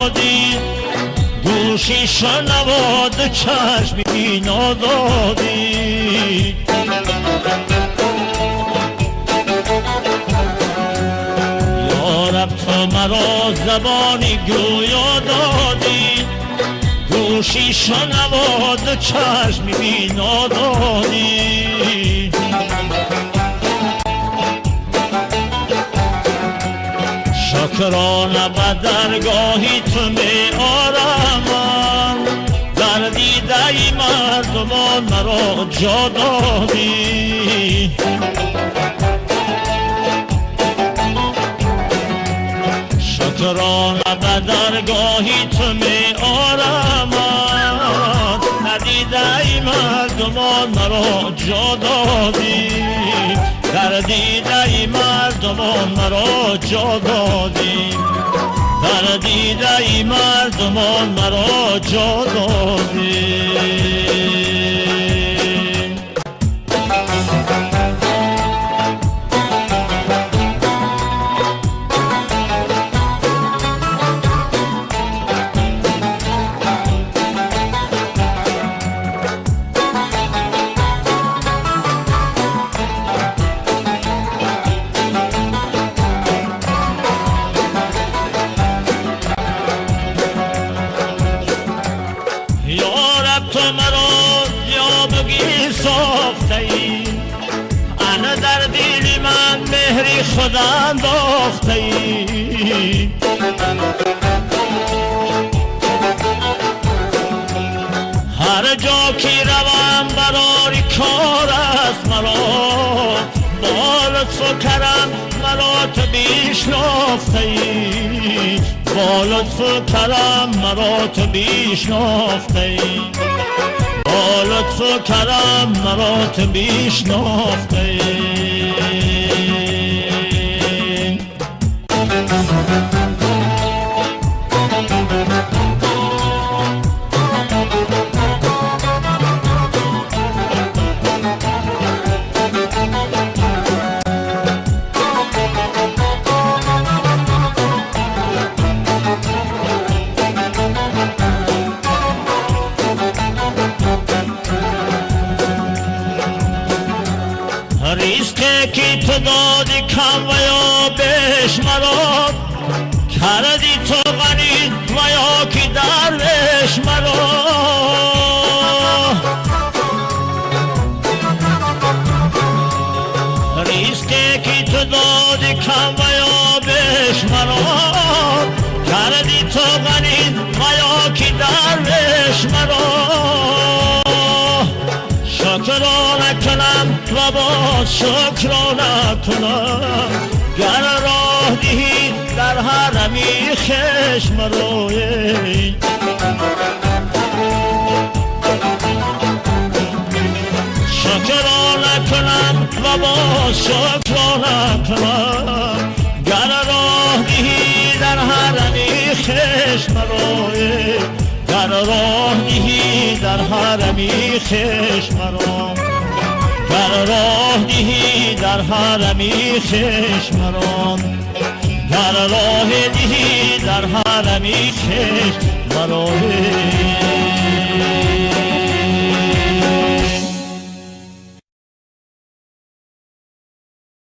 دادی، گوشی شنواد چشم بینا دادی. یارب تو مرا زبانی گویا دادی، گوشی شنواد چشم بینا دادی. شکرانه به درگاهی تو می آرم، در دیده مردمان مرا جا دادی. شکرانه به درگاهی تو می آرم، در دیده مردمان مرا جا دادی. در دیده مردمان مرا جا دادی، در دیده مردمان مرا جا دادی. تو مرا یابگی ساخته ای، انا در دل من مهری خود انداخته ای. هر جا که روم برای کار است مرا، با لطف و کرم مرا تو بیشناخته ای. با لطف و کرم مرا تو بیشناخته ای. با لطف و کرم مرا تو بیشناخته ای. ریسکی که تو دادی کم و یا بیش مرا، کردی تو غنی و یا که درویش مرا. ریسکی که تو دادی کم و یا بیش مرا، کردی تو غنی و یا که درویش مرا. شکرانه کنم و باز شکرانه کنم، گر راه دهی در حرمی خشم روی. شکرانه کنم و باز شکرانه کنم، گر راه دهی در حرمی خشم روی. در راه دهی در حرمی خشم را، در راه دهی در حرمی خشم را، در راه دهی در حرمی خشم را.